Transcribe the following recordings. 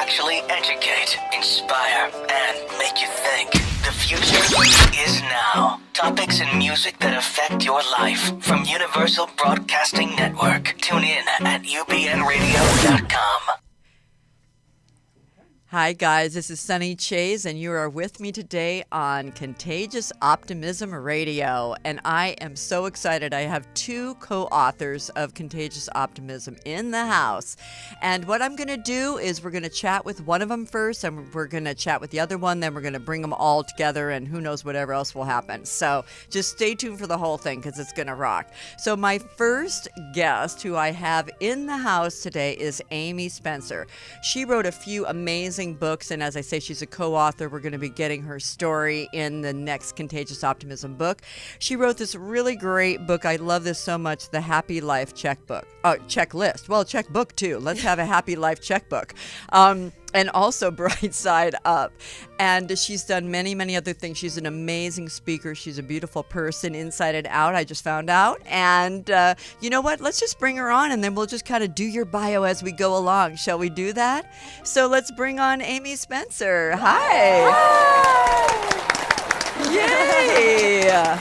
actually educate, inspire, and make you think. The future is now. Topics and music that affect your life from Universal Broadcasting Network. Tune in at upnradio.com. Hi, guys. This is Sunny Chayes, and you are with me today on Contagious Optimism Radio. And I am so excited. I have two co-authors of Contagious Optimism in the house. And what I'm going to do is we're going to chat with one of them first, and we're going to chat with the other one. Then we're going to bring them all together, and who knows whatever else will happen. So just stay tuned for the whole thing because it's going to rock. So my first guest who I have in the house today is Amy Spencer. She wrote a few amazing books, and as I say, she's a co-author. We're going to be getting her story in the next Contagious Optimism book. She wrote this really great book. I love this so much, The Happy Life Checkbook. Checklist. Well, checkbook too. Let's have a happy life checkbook. And also Bright Side Up. And she's done many, many other things. She's an amazing speaker. She's a beautiful person inside and out, I just found out. And you know what? Let's just bring her on, and then we'll just kind of do your bio as we go along. Shall we do that? So let's bring on Amy Spencer. Hi. Yay.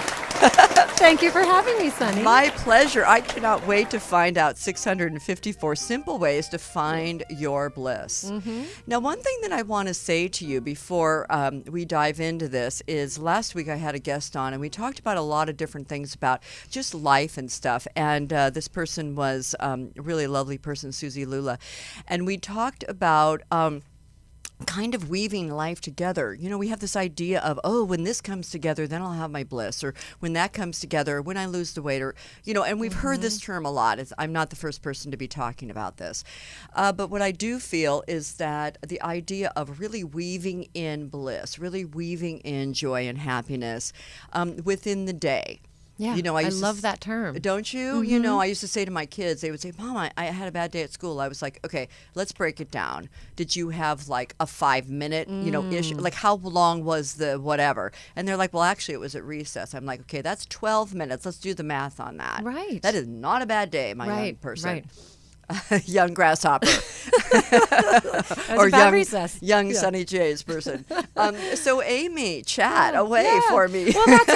Thank you for having me, Sunny. My pleasure. I cannot wait to find out 654 simple ways to find your bliss. Mm-hmm. Now, one thing that I want to say to you before we dive into this is last week I had a guest on, and we talked about a lot of different things about just life and stuff. And this person was a really lovely person, Susie Lula. And we talked about kind of weaving life together. You know, we have this idea of, oh, when this comes together, then I'll have my bliss, or when that comes together, when I lose the weight, or, you know, and we've heard this term a lot. I'm not the first person to be talking about this. But what I do feel is that the idea of really weaving in bliss, really weaving in joy and happiness within the day. Yeah, you know, I love that term. Don't you? You know, I used to say to my kids, they would say, Mom, I had a bad day at school. I was like, okay, let's break it down. Did you have like a 5-minute, you know, issue? Like how long was the whatever? And they're like, well, actually it was at recess. I'm like, okay, that's 12 minutes. Let's do the math on that. Right. That is not a bad day, my young person. Right. Young grasshopper. Or young Sunny Chayes person. So Amy, chat away for me. Well, that's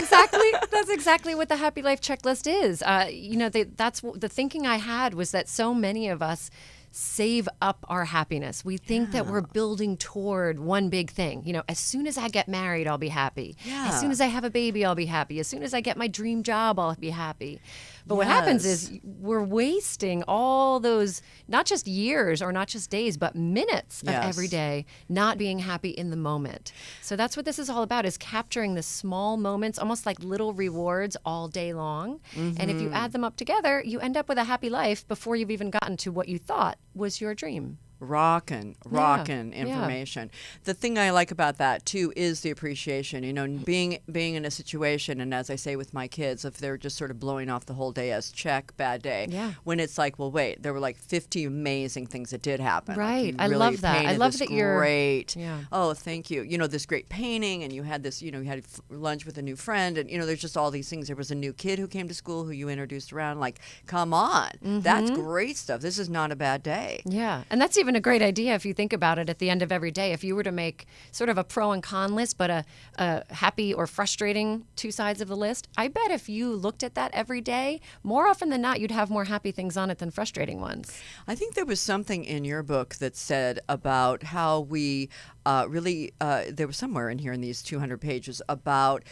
exactly what the Happy Life Checklist is. You know, that's the thinking I had was that so many of us save up our happiness. We think that we're building toward one big thing. You know, as soon as I get married, I'll be happy. Yeah. As soon as I have a baby, I'll be happy. As soon as I get my dream job, I'll be happy. But what happens is we're wasting all those, not just years or not just days, but minutes of every day not being happy in the moment. So that's what this is all about, is capturing the small moments, almost like little rewards all day long. And if you add them up together, you end up with a happy life before you've even gotten to what you thought was your dream. Rockin' information. The thing I like about that too is the appreciation. You know, being in a situation, and as I say with my kids, if they're just sort of blowing off the whole day as check, bad day. Yeah. When it's like, well, wait, there were like 50 amazing things that did happen. Right. Like, I love that. I love that you're great. Yeah. Oh, thank you. You know, this great painting, and you had this. You know, you had lunch with a new friend, and you know, there's just all these things. There was a new kid who came to school who you introduced around. Like, come on, that's great stuff. This is not a bad day. Yeah, and that's even a great idea if you think about it at the end of every day. If you were to make sort of a pro and con list, but a happy or frustrating two sides of the list, I bet if you looked at that every day, more often than not, you'd have more happy things on it than frustrating ones. I think there was something in your book that said about how we there was somewhere in here in these 200 pages about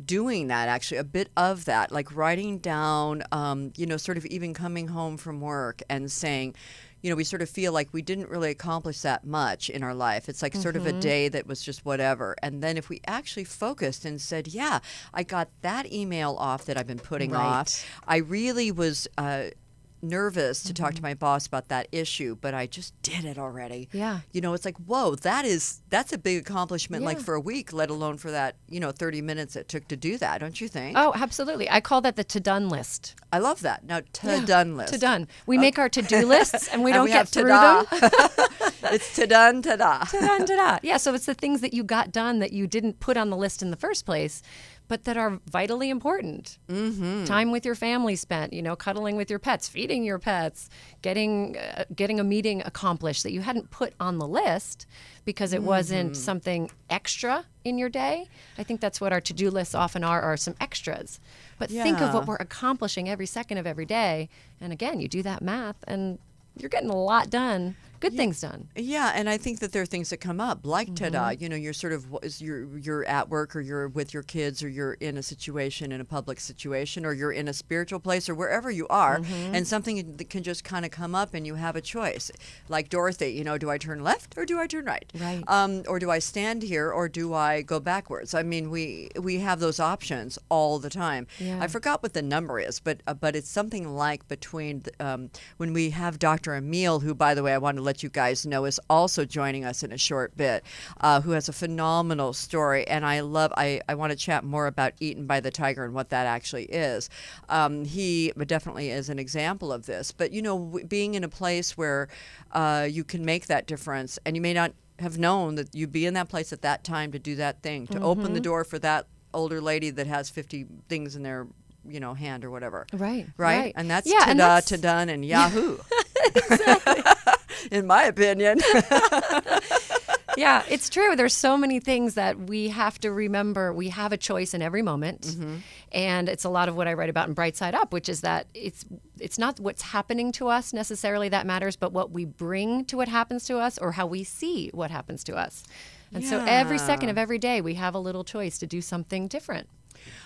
doing that, actually, a bit of that, like writing down, you know, sort of even coming home from work and saying, you know, we sort of feel like we didn't really accomplish that much in our life. It's like sort of a day that was just whatever. And then if we actually focused and said, yeah, I got that email off that I've been putting off. I really was nervous to talk to my boss about that issue, but I just did it already. Yeah. You know, it's like, whoa, that's a big accomplishment, like for a week, let alone for that, you know, 30 minutes it took to do that, don't you think? Oh, absolutely. I call that the to-done list. I love that. Now, to-done list. To-done. We make our to-do lists and we don't get through them. It's to-done, ta-da. To-done, ta-da. Yeah, so it's the things that you got done that you didn't put on the list in the first place. but that are vitally important. Time with your family spent, cuddling with your pets, feeding your pets, getting a meeting accomplished that you hadn't put on the list because it wasn't something extra in your day. I think that's what our to-do lists often are some extras. But think of what we're accomplishing every second of every day. And again, you do that math and you're getting a lot done. Good things done. Yeah, and I think that there are things that come up, like ta-da, you're sort of, you're at work or you're with your kids or you're in a situation, in a public situation, or you're in a spiritual place or wherever you are, and something that can just kind of come up and you have a choice. Like Dorothy, do I turn left or do I turn right? Right. Or do I stand here or do I go backwards? I mean, we have those options all the time. Yeah. I forgot what the number is, but it's something like between, when we have Dr. Emile, who, by the way, I want to let you guys know is also joining us in a short bit, who has a phenomenal story, and I want to chat more about Eaten by the Tiger and what that actually is. He definitely is an example of this, but being in a place where you can make that difference, and you may not have known that you'd be in that place at that time to do that thing, to open the door for that older lady that has 50 things in their hand or whatever. Right. And that's ta-da, ta-done, and yahoo. Exactly. In my opinion. Yeah, it's true. There's so many things that we have to remember. We have a choice in every moment. And it's a lot of what I write about in Bright Side Up, which is that it's not what's happening to us necessarily that matters, but what we bring to what happens to us or how we see what happens to us. And so every second of every day, we have a little choice to do something different.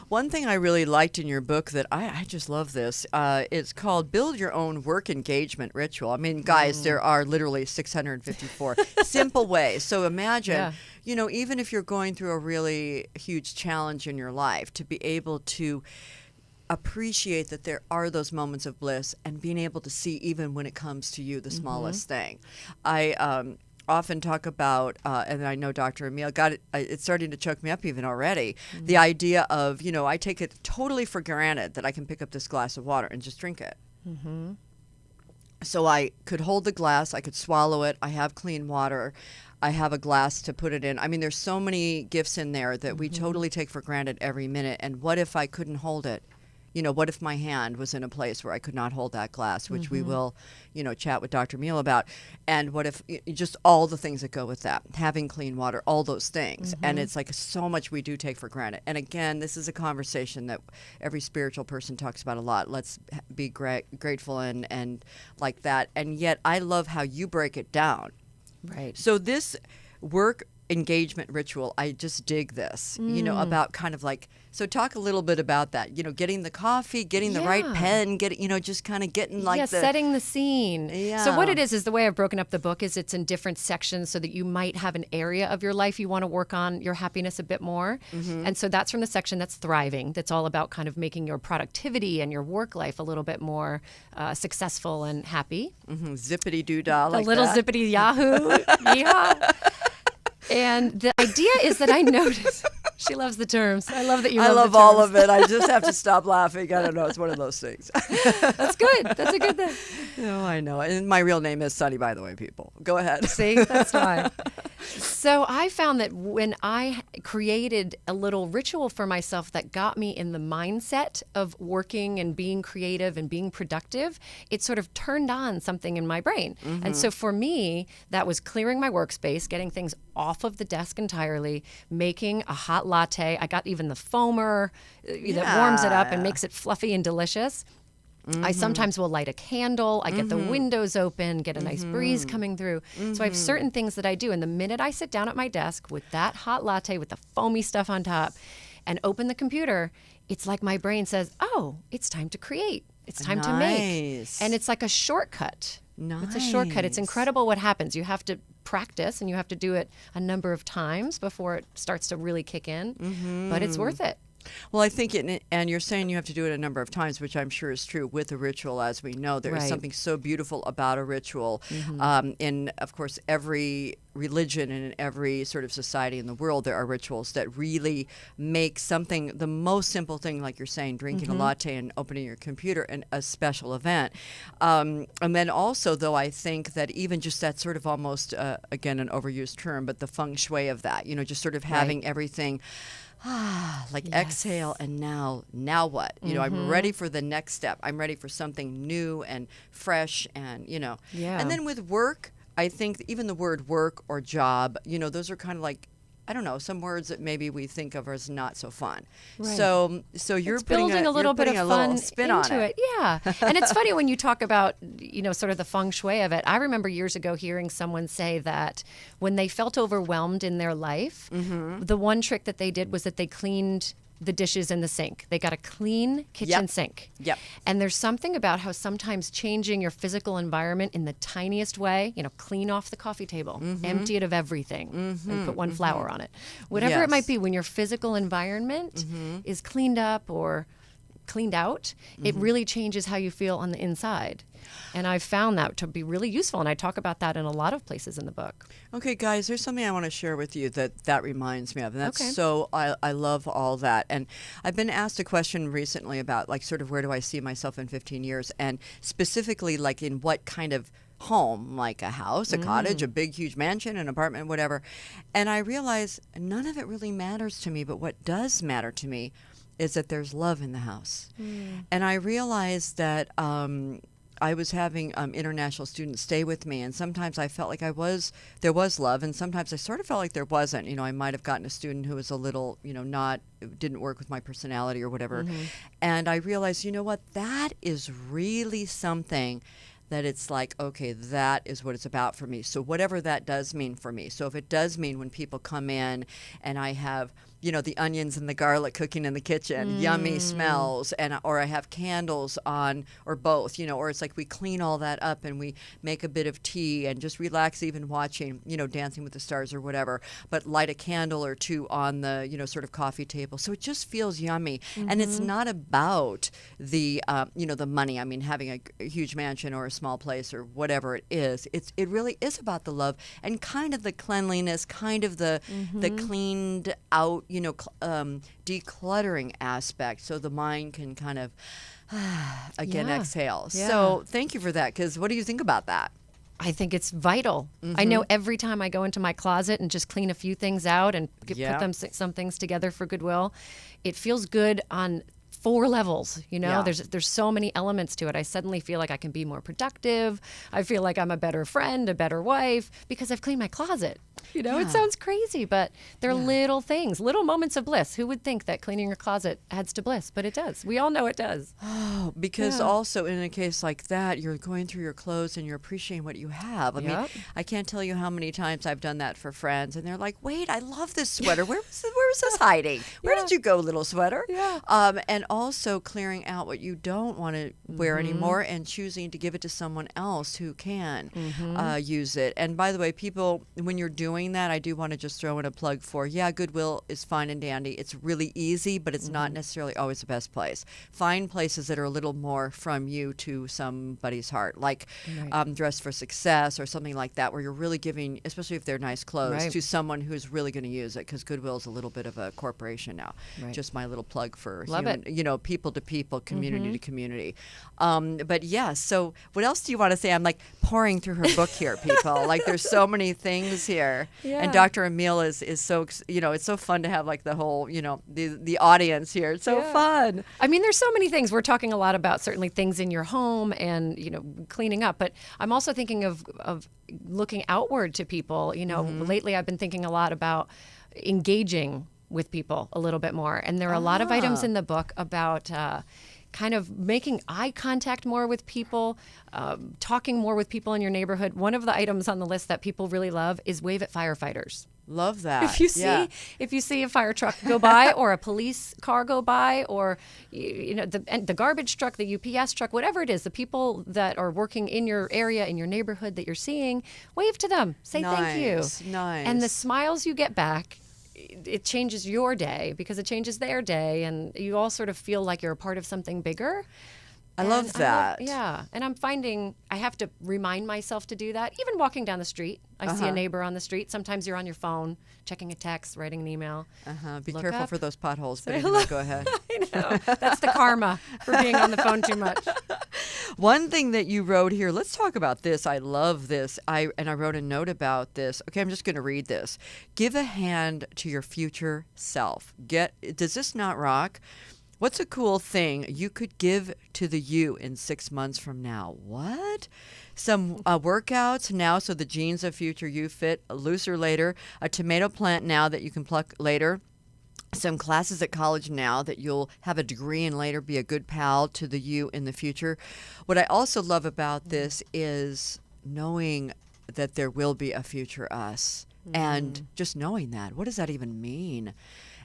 One thing I really liked in your book that I just love this, it's called Build Your Own Work Engagement Ritual. I mean, guys, there are literally 654 simple ways. So imagine, even if you're going through a really huge challenge in your life, to be able to appreciate that there are those moments of bliss and being able to see even when it comes to you, the smallest thing. I often talk about, and I know Dr. Emile got it, it's starting to choke me up even already, the idea of, I take it totally for granted that I can pick up this glass of water and just drink it. So I could hold the glass, I could swallow it, I have clean water, I have a glass to put it in. I mean, there's so many gifts in there that we totally take for granted every minute. And what if I couldn't hold it? What if my hand was in a place where I could not hold that glass, which we will, chat with Dr. Emile about. And what if just all the things that go with that, having clean water, all those things. And it's like so much we do take for granted. And again, this is a conversation that every spiritual person talks about a lot. Let's be grateful and like that. And yet I love how you break it down. Right. So this work engagement ritual, I just dig this, about kind of like, so talk a little bit about that, getting the coffee, getting the right pen, just kind of getting like setting the scene. Yeah. So what it is the way I've broken up the book is it's in different sections so that you might have an area of your life you want to work on your happiness a bit more. And so that's from the section that's thriving. That's all about kind of making your productivity and your work life a little bit more successful and happy. Zippity-doo-dah like a little that. zippity yahoo. Yeehaw. And the idea is that I notice she loves the terms. I love that you love the terms. I love all of it. I just have to stop laughing. I don't know. It's one of those things. That's good. That's a good thing. No, I know. And my real name is Sunny, by the way, people. Go ahead. See, that's why. So I found that when I created a little ritual for myself that got me in the mindset of working and being creative and being productive, it sort of turned on something in my brain. And so for me, that was clearing my workspace, getting things off of the desk entirely, making a hot latte. I got even the foamer that warms it up and makes it fluffy and delicious. I sometimes will light a candle. I get the windows open, get a nice breeze coming through. So I have certain things that I do. And the minute I sit down at my desk with that hot latte with the foamy stuff on top and open the computer, it's like my brain says, oh, it's time to create. It's time to make. And it's like a shortcut. It's a shortcut. It's incredible what happens. You have to practice and you have to do it a number of times before it starts to really kick in. But it's worth it. Well, I think, and you're saying you have to do it a number of times, which I'm sure is true with a ritual, as we know. There is something so beautiful about a ritual. In, of course, every religion and in every sort of society in the world, there are rituals that really make something, the most simple thing, like you're saying, drinking a latte and opening your computer, and a special event. And then also, though, I think that even just that sort of almost, again, an overused term, but the feng shui of that, just sort of having everything like Yes. exhale, and now what? You know, I'm ready for the next step. I'm ready for something new and fresh, and Yeah. And then with work, I think even the word work or job, those are kind of like, I don't know, some words that maybe we think of as not so fun. Right. So you're It's putting building a little bit of a fun little spin into on it. Yeah. And it's funny when you talk about, sort of the feng shui of it. I remember years ago hearing someone say that when they felt overwhelmed in their life, the one trick that they did was that they cleaned the dishes in the sink. They got a clean kitchen sink. Yep. And there's something about how sometimes changing your physical environment in the tiniest way, clean off the coffee table, empty it of everything, and put one flower on it. Whatever it might Yes. be, when your physical environment is cleaned up or cleaned out, it really changes how you feel on the inside. And I've found that to be really useful, and I talk about that in a lot of places in the book. Okay, guys, there's something I want to share with you that reminds me of, and that's Okay. so I love all that. And I've been asked a question recently about like sort of where do I see myself in 15 years, and specifically like in what kind of home, like a house, a cottage, a big huge mansion, an apartment, whatever. And I realize none of it really matters to me, but what does matter to me is that there's love in the house. And I realized that I was having international students stay with me, and sometimes I felt like there was love, and sometimes I sort of felt like there wasn't. I might have gotten a student who was a little, didn't work with my personality or whatever. And I realized, you know what, that is really something that it's like, okay, that is what it's about for me. So whatever that does mean for me. So if it does mean when people come in and I have, the onions and the garlic cooking in the kitchen, yummy smells, or I have candles on, or both, or it's like we clean all that up and we make a bit of tea and just relax, even watching, Dancing with the Stars or whatever, but light a candle or two on the, sort of coffee table. So it just feels yummy. And it's not about the, the money. I mean, having a huge mansion or a small place or whatever it is, it really is about the love and kind of the cleanliness, kind of the cleaned out, decluttering aspect, so the mind can kind of exhale. Yeah. So thank you for that, because what do you think about that? I think it's vital. I know every time I go into my closet and just clean a few things out and put some things together for Goodwill, it feels good on 4 levels. There's so many elements to it. I suddenly feel like I can be more productive. I feel like I'm a better friend, a better wife, because I've cleaned my closet. It sounds crazy, but they're little things, little moments of bliss. Who would think that cleaning your closet adds to bliss? But it does. We all know it does. Oh, because also in a case like that, you're going through your clothes and you're appreciating what you have. I mean, I can't tell you how many times I've done that for friends, and they're like, "Wait, I love this sweater. Where was this hiding? Where did you go, little sweater?" And also clearing out what you don't want to wear anymore and choosing to give it to someone else who can use it. And by the way, people, when you're doing that, I do want to just throw in a plug for, Goodwill is fine and dandy. It's really easy, but it's not necessarily always the best place. Find places that are a little more from you to somebody's heart, like Dress for Success or something like that, where you're really giving, especially if they're nice clothes, to someone who's really going to use it, because Goodwill is a little bit of a corporation now. Just my little plug for people to people, community to community. But so what else do you want to say? I'm like pouring through her book here, people. Like there's so many things here. And Dr. Emile is so, it's so fun to have like the whole, the audience here. It's so fun. I mean, there's so many things. We're talking a lot about certainly things in your home and, cleaning up, but I'm also thinking of looking outward to people. Lately I've been thinking a lot about engaging with people a little bit more. And there are a lot of items in the book about kind of making eye contact more with people, talking more with people in your neighborhood. One of the items on the list that people really love is wave at firefighters. Love that. If you see a fire truck go by or a police car go by, or the garbage truck, the UPS truck, whatever it is, the people that are working in your area, in your neighborhood that you're seeing, wave to them. Say thank you. Nice. And the smiles you get back, it changes your day because it changes their day, and you all sort of feel like you're a part of something bigger. I love that. And I'm finding I have to remind myself to do that. Even walking down the street, I see a neighbor on the street. Sometimes you're on your phone, checking a text, writing an email. Be Look careful up. for those potholes. But anyway, go ahead. I know. That's the karma for being on the phone too much. One thing that you wrote here, let's talk about this. I love this. I wrote a note about this. Okay, I'm just going to read this. Give a hand to your future self. Does this not rock? What's a cool thing you could give to the you in 6 months from now? What? Some workouts now so the jeans of future you fit looser later. A tomato plant now that you can pluck later. Some classes at college now that you'll have a degree and later be a good pal to the you in the future. What I also love about this is knowing that there will be a future us, and just knowing that. What does that even mean?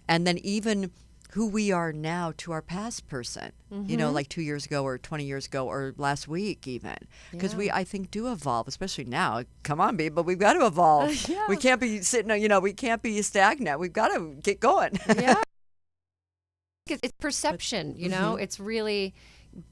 And then even who we are now to our past person, like 2 years ago or 20 years ago or last week even. Because we, I think, do evolve, especially now. Come on, people, we've got to evolve. We can't be sitting, we can't be stagnant. We've got to get going. Yeah. It's perception, it's really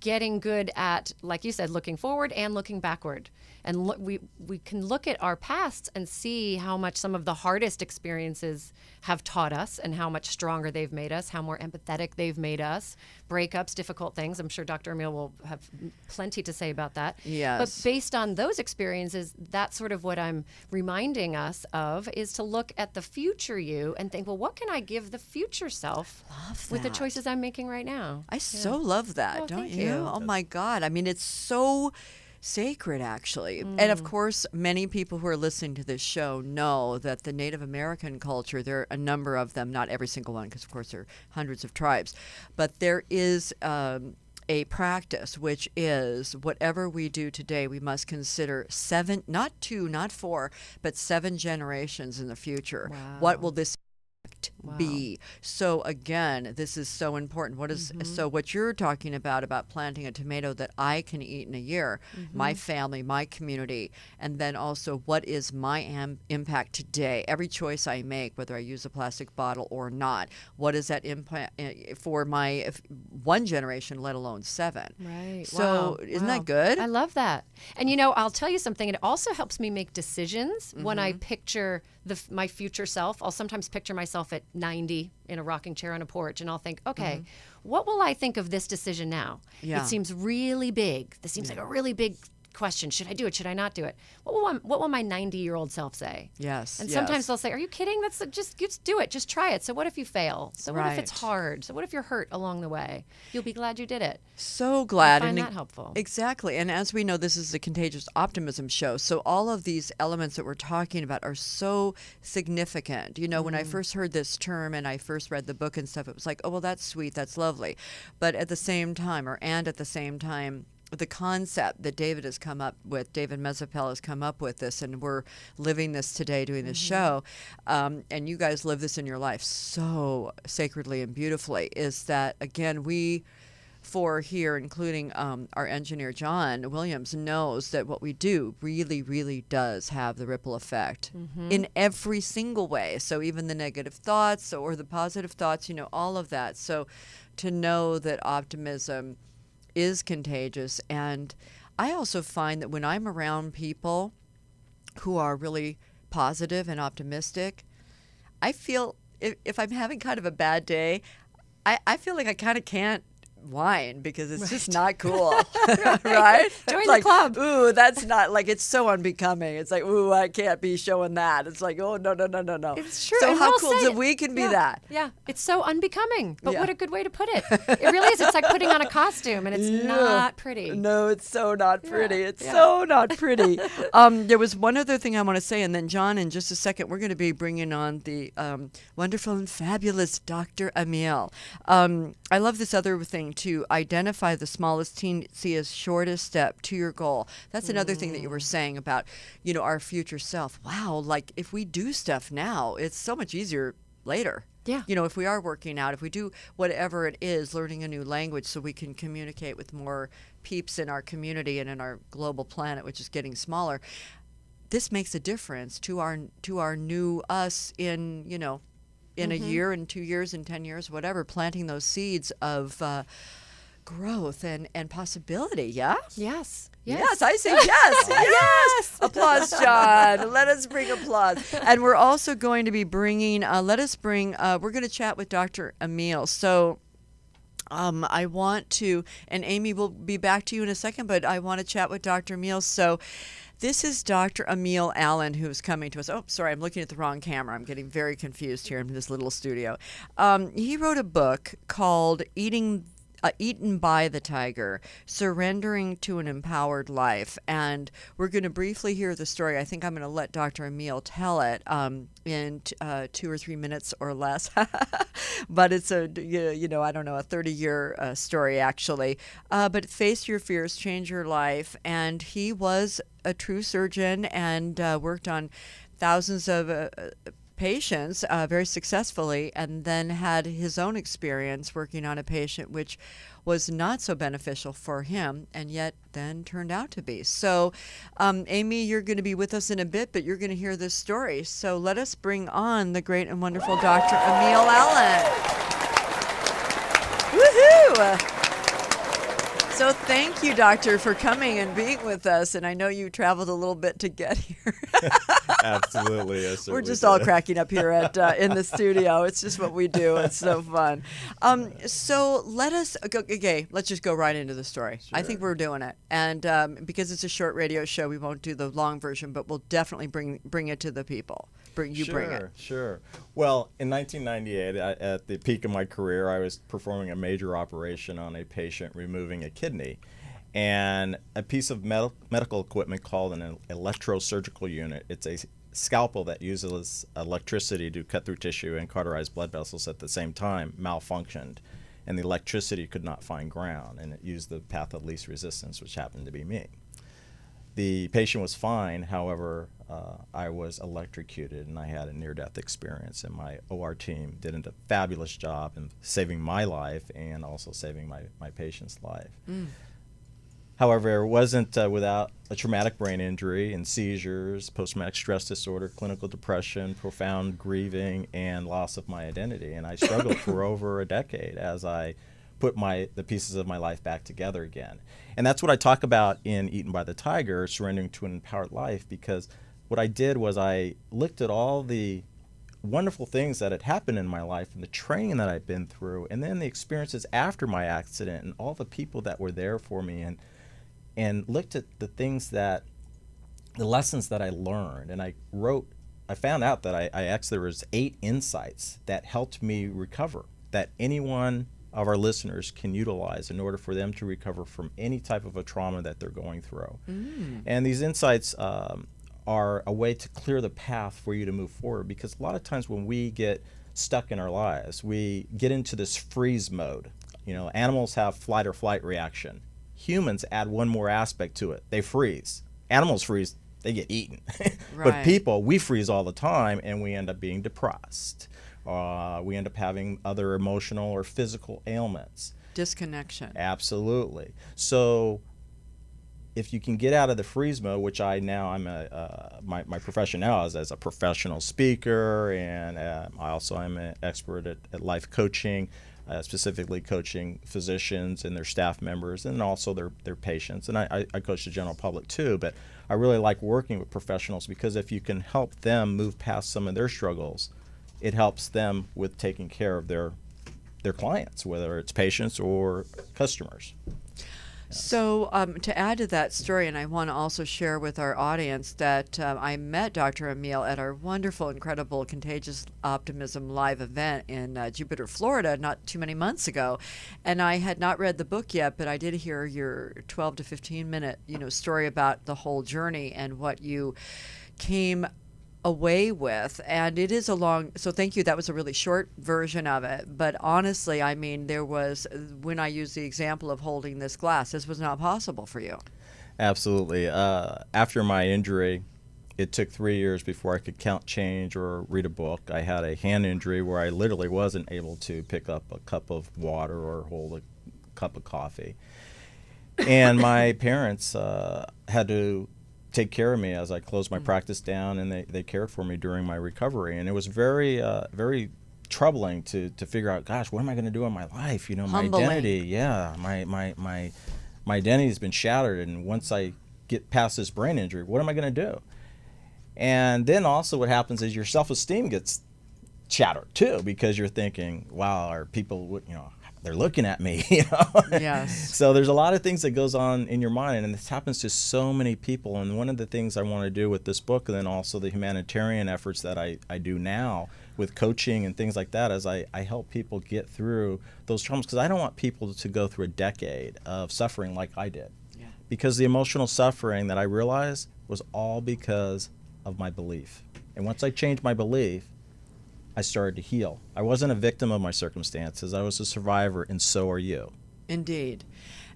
getting good at, like you said, looking forward and looking backward. And we can look at our pasts and see how much some of the hardest experiences have taught us and how much stronger they've made us, how more empathetic they've made us. Breakups, difficult things. I'm sure Dr. Emile will have plenty to say about that. Yes. But based on those experiences, that's sort of what I'm reminding us of, is to look at the future you and think, well, what can I give the future self with the choices I'm making right now? I so love that, Oh, don't thank you? you. Oh, my God. I mean, it's so sacred, actually. And of course, many people who are listening to this show know that the Native American culture, there are a number of them, not every single one, because of course there are hundreds of tribes, but there is a practice, which is whatever we do today, we must consider 7, not 2, not 4, but 7 generations in the future. Wow. What will this be? So again, this is so important. What is so what you're talking about planting a tomato that I can eat in a year, my family, my community, and then also what is my impact today? Every choice I make, whether I use a plastic bottle or not, what is that impact for my one generation, let alone 7? Right. So isn't that good? I love that. And I'll tell you something. It also helps me make decisions when I picture my future self. I'll sometimes picture myself at 90 in a rocking chair on a porch, and I'll think, okay, what will I think of this decision now? Yeah. It seems really big. This seems like a really big question. Should I do it? Should I not do it? What will my 90-year-old self say? Yes. And sometimes they'll say, are you kidding? That's just do it. Just try it. So what if you fail? So what if it's hard? So what if you're hurt along the way? You'll be glad you did it. So glad. I find that helpful. Exactly. And as we know, this is the Contagious Optimism Show. So all of these elements that we're talking about are so significant. When I first heard this term and I first read the book and stuff, it was like, oh, well, that's sweet. That's lovely. But at the same time, the concept that David Mezzapelle has come up with this, and we're living this today doing this show, and you guys live this in your life so sacredly and beautifully, is that, again, we four here, including our engineer John Williams, knows that what we do really, really does have the ripple effect in every single way. So even the negative thoughts or the positive thoughts, all of that. So to know that optimism is contagious. And I also find that when I'm around people who are really positive and optimistic, I feel if I'm having kind of a bad day, I feel like I kind of can't whine because it's just not cool. Right? Join the club. Ooh, that's not like, it's so unbecoming. It's like, ooh, I can't be showing that. It's like, oh, no. It's true. So And how we'll cool say is it it. we can be Yeah. that? Yeah, it's so unbecoming, but Yeah. what a good way to put it. It really is. It's like putting on a costume, and it's not pretty. No, it's so not pretty. Yeah, It's yeah. so not pretty. There was one other thing I want to say, and then John, in just a second, we're going to be bringing on the wonderful and fabulous Dr. Emile. I love this other thing, to identify the smallest, teeniest, shortest step to your goal. That's another thing that you were saying about, our future self. Wow, like if we do stuff now, it's so much easier later. Yeah. If we are working out, if we do whatever it is, learning a new language so we can communicate with more peeps in our community and in our global planet, which is getting smaller, this makes a difference to our new us in, in a year, in 2 years, in 10 years, whatever, planting those seeds of growth and possibility. Yeah? Yes. Yes, I say yes. Yes. Applause, John. Let us bring applause. And we're also going to be bringing, we're going to chat with Dr. Emile. So I want to, and Amy will be back to you in a second, but I want to chat with Dr. Emile. So this is Dr. Emile Allen who's coming to us. Oh, sorry, I'm looking at the wrong camera. I'm getting very confused here in this little studio. He wrote a book called Eaten by the Tiger, Surrendering to an Empowered Life. And we're going to briefly hear the story. I think I'm going to let Dr. Emile tell it in 2 or 3 minutes or less. But it's a 30-year story, actually. But face your fears, change your life. And he was a true surgeon and worked on thousands of patients very successfully, and then had his own experience working on a patient which was not so beneficial for him, and yet then turned out to be. So, Amy, you're going to be with us in a bit, but you're going to hear this story. So let us bring on the great and wonderful Dr. Emile Allen. Woohoo! So thank you, Doctor, for coming and being with us. And I know you traveled a little bit to get here. Absolutely. Yes, we're just all cracking up here at in the studio. It's just what we do. It's so fun. So let us go. Okay, let's just go right into the story. Sure. I think we're doing it. And because it's a short radio show, we won't do the long version, but we'll definitely bring it to the people. Bring it. Sure. Well, in 1998, at the peak of my career, I was performing a major operation on a patient removing a kidney. And a piece of medical equipment called an electrosurgical unit. It's a scalpel that uses electricity to cut through tissue and cauterize blood vessels at the same time malfunctioned. And the electricity could not find ground, and it used the path of least resistance, which happened to be me. The patient was fine, however, I was electrocuted and I had a near-death experience, and my OR team did a fabulous job in saving my life and also saving my patient's life. However, it wasn't without a traumatic brain injury and seizures, post-traumatic stress disorder, clinical depression, profound grieving, and loss of my identity. And I struggled for over a decade as I put the pieces of my life back together again. And that's what I talk about in Eaten by the Tiger, Surrendering to an Empowered Life, because what I did was I looked at all the wonderful things that had happened in my life and the training that I'd been through, and then the experiences after my accident and all the people that were there for me, and looked at the lessons that I learned. And I found out that there was 8 insights that helped me recover, that anyone of our listeners can utilize in order for them to recover from any type of a trauma that they're going through. And these insights are a way to clear the path for you to move forward, because a lot of times when we get stuck in our lives, we get into this freeze mode. Animals have flight or flight reaction. Humans add one more aspect to it. They freeze. Animals freeze, they get eaten. Right. But people, we freeze all the time, and we end up being depressed. We end up having other emotional or physical ailments. Disconnection. Absolutely. So if you can get out of the freeze mode, which my profession now is as a professional speaker, and I'm an expert at life coaching, specifically coaching physicians and their staff members, and also their patients. And I coach the general public too, but I really like working with professionals, because if you can help them move past some of their struggles, it helps them with taking care of their clients, whether it's patients or customers. So to add to that story, and I want to also share with our audience that I met Dr. Emile at our wonderful, incredible Contagious Optimism live event in Jupiter, Florida, not too many months ago. And I had not read the book yet, but I did hear your 12 to 15 minute story about the whole journey and what you came away with. And it is so thank you. That was a really short version of it. But honestly, I mean, when I use the example of holding this glass, this was not possible for you. Absolutely. After my injury, it took 3 years before I could count change or read a book. I had a hand injury where I literally wasn't able to pick up a cup of water or hold a cup of coffee. And my parents had to take care of me as I closed my practice down, and they cared for me during my recovery. And it was very troubling to figure out, gosh, what am I going to do in my life? My Humbling. identity, my identity has been shattered, and once I get past this brain injury, what am I going to do? And then also what happens is your self-esteem gets shattered too, because you're thinking, wow, are people, they're looking at me, you know? Yes. So there's a lot of things that goes on in your mind, and this happens to so many people. And one of the things I want to do with this book, and then also the humanitarian efforts that I do now with coaching and things like that, is I help people get through those traumas, because I don't want people to go through a decade of suffering like I did. Yeah. Because the emotional suffering that I realized was all because of my belief. And once I changed my belief, I started to heal. I wasn't a victim of my circumstances. I was a survivor, and so are you. Indeed.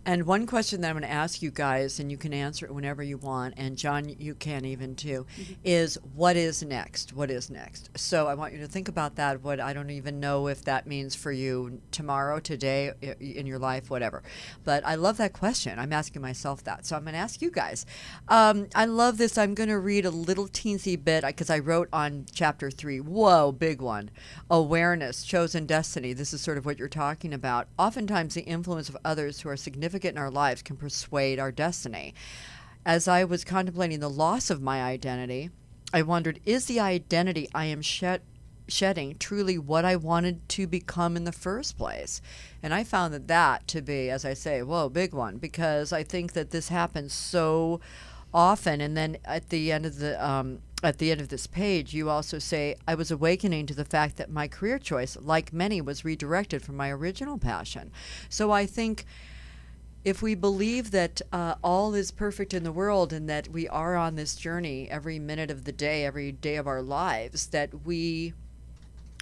And one question that I'm going to ask you guys, and you can answer it whenever you want, and John, you can even too, is what is next? What is next? So I want you to think about that. What I don't even know if that means for you tomorrow, today, in your life, whatever. But I love that question. I'm asking myself that. So I'm going to ask you guys. I love this. I'm going to read a little teensy bit because I wrote on chapter 3. Whoa, big one. Awareness, chosen destiny. This is sort of what you're talking about. Oftentimes the influence of others who are significant in our lives can persuade our destiny. As I was contemplating the loss of my identity, I wondered, is the identity I am shedding truly what I wanted to become in the first place? And I found that to be, as I say, whoa, big one, because I think that this happens so often. And then at the end of this page, you also say, I was awakening to the fact that my career choice, like many, was redirected from my original passion. So I think if we believe that all is perfect in the world and that we are on this journey every minute of the day, every day of our lives, that we,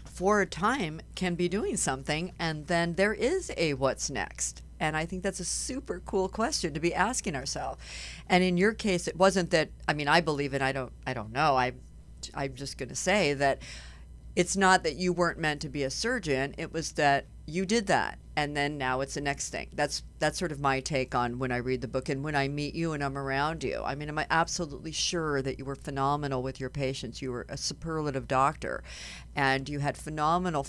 for a time, can be doing something, and then there is a what's next. And I think that's a super cool question to be asking ourselves. And in your case, it wasn't that, I mean, I believe it, I don't know. I'm just going to say that it's not that you weren't meant to be a surgeon. It was that you did that, and then now it's the next thing. That's sort of my take on when I read the book and when I meet you and I'm around you. I mean, I'm absolutely sure that you were phenomenal with your patients. You were a superlative doctor, and you had phenomenal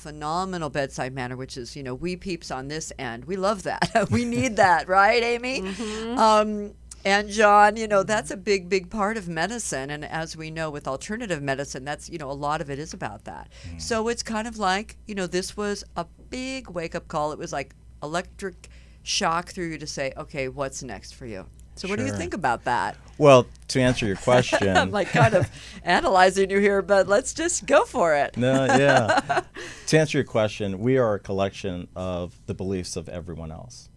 bedside manner, which is, we peeps on this end. We love that. We need that, right, Amy? Mm-hmm. And John, that's a big part of medicine. And as we know with alternative medicine, that's, a lot of it is about that. Mm. So it's kind of like, this was a big wake-up call. It was like electric shock through you to say, okay, what's next for you? So what do you think about that? Well, to answer your question. I'm like kind of analyzing you here, but let's just go for it. No, yeah. To answer your question, we are a collection of the beliefs of everyone else.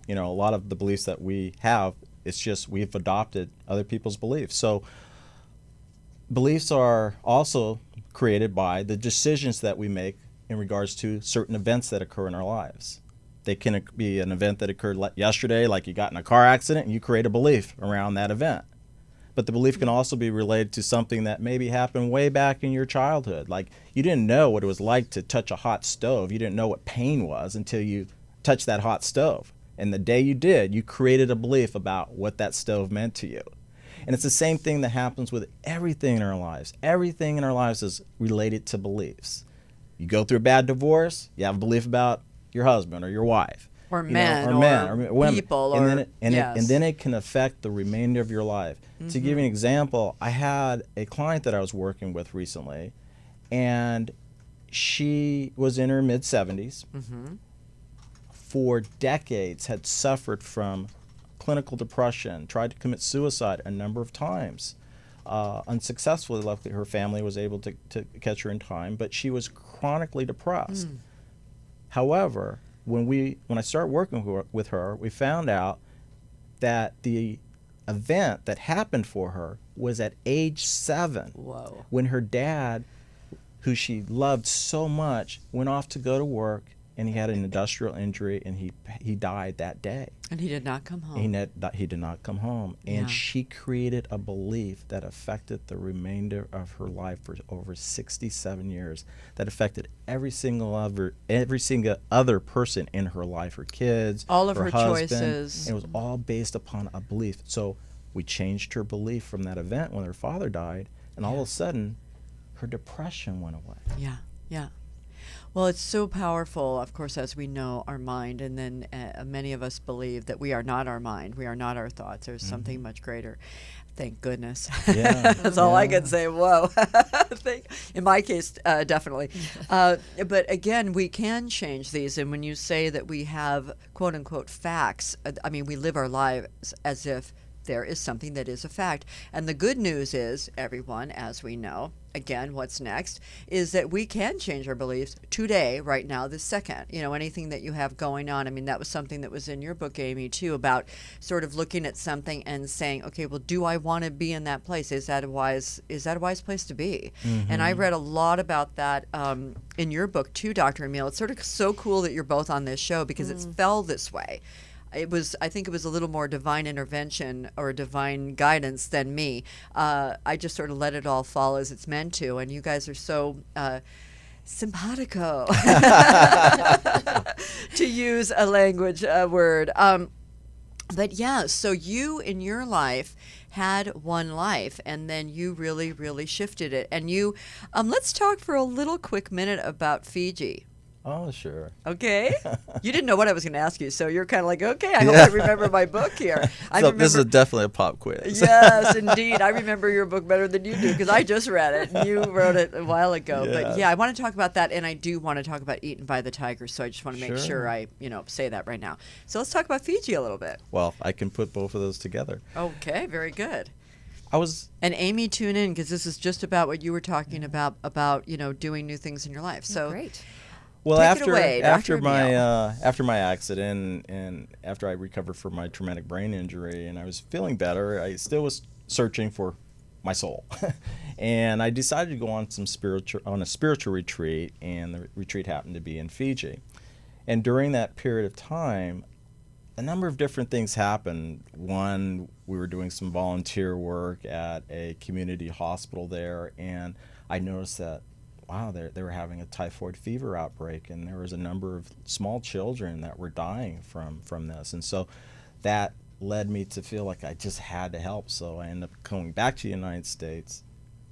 A lot of the beliefs that we have, it's just we've adopted other people's beliefs. So beliefs are also created by the decisions that we make in regards to certain events that occur in our lives. They can be an event that occurred yesterday, like you got in a car accident, and you create a belief around that event. But the belief can also be related to something that maybe happened way back in your childhood. Like you didn't know what it was like to touch a hot stove. You didn't know what pain was until you touched that hot stove. And the day you did, you created a belief about what that stove meant to you. And it's the same thing that happens with everything in our lives. Everything in our lives is related to beliefs. You go through a bad divorce, you have a belief about your husband or your wife. Or men, or women. people. And then it can affect the remainder of your life. Mm-hmm. To give you an example, I had a client that I was working with recently, and she was in her mid-70s. Mm-hmm. For decades had suffered from clinical depression, tried to commit suicide a number of times, unsuccessfully. Luckily, her family was able to catch her in time, but she was chronically depressed. Mm. However, when I started working with her, we found out that the event that happened for her was at age 7. Whoa. When her dad, who she loved so much, went off to go to work, and he had an industrial injury, and he died that day. And he did not come home. He did not come home. And Yeah. she created a belief that affected the remainder of her life for over 67 years, that affected every single other person in her life, her kids, all of her husband, choices. And it was all based upon a belief. So we changed her belief from that event when her father died, and all of a sudden, her depression went away. Yeah, yeah. Well, it's so powerful, of course, as we know our mind, and then many of us believe that we are not our mind, we are not our thoughts. There's something much greater. Thank goodness. Yeah. That's all I can say. Whoa. In my case, definitely. But again, we can change these. And when you say that we have quote unquote facts, I mean, we live our lives as if there is something that is a fact. And the good news is, everyone, as we know, again, what's next, is that we can change our beliefs today, right now, this second. You know, anything that you have going on. I mean, that was something that was in your book, Amy, too, about sort of looking at something and saying, okay, well, do I want to be in that place? Is that a wise place to be? And I read a lot about that in your book, too, Dr. Emile. It's sort of so cool that you're both on this show because it's fell this way. I think it was a little more divine intervention or divine guidance than me. I just sort of let it all fall as it's meant to, and you guys are so simpatico, to use a language word. But yeah, so you in your life had one life, and then you really, really shifted it. And you, let's talk for a little quick minute about Fiji. Oh, sure. Okay. You didn't know what I was going to ask you, so you're kind of like, okay, I hope I remember my book here. This is definitely a pop quiz. Yes, indeed. I remember your book better than you do because I just read it, and you wrote it a while ago. Yeah. But yeah, I want to talk about that, and I do want to talk about Eaten by the Tiger, so I just want to make sure I, say that right now. So let's talk about Fiji a little bit. Well, I can put both of those together. Okay, very good. And Amy, tune in because this is just about what you were talking about, doing new things in your life. So Great. Take Well, it after away, after Dr. my Emile. after my accident and after I recovered from my traumatic brain injury and I was feeling better, I still was searching for my soul, and I decided to go on a spiritual retreat, and the retreat happened to be in Fiji. And during that period of time, a number of different things happened. One, we were doing some volunteer work at a community hospital there, and I noticed that wow, they were having a typhoid fever outbreak, and there was a number of small children that were dying from this. And so that led me to feel like I just had to help. So I ended up coming back to the United States,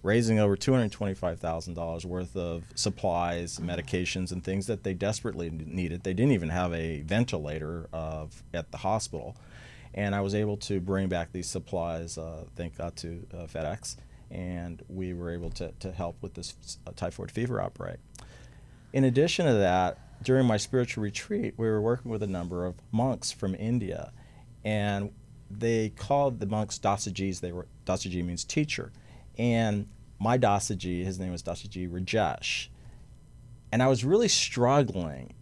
raising over $225,000 worth of supplies, medications, and things that they desperately needed. They didn't even have a ventilator at the hospital. And I was able to bring back these supplies, thank God to FedEx, and we were able to help with this typhoid fever outbreak. In addition to that, during my spiritual retreat, we were working with a number of monks from India, and they called the monks Dasajis. Dasaji means teacher, and my Dasaji, his name was Dasaji Rajesh, and I was really struggling.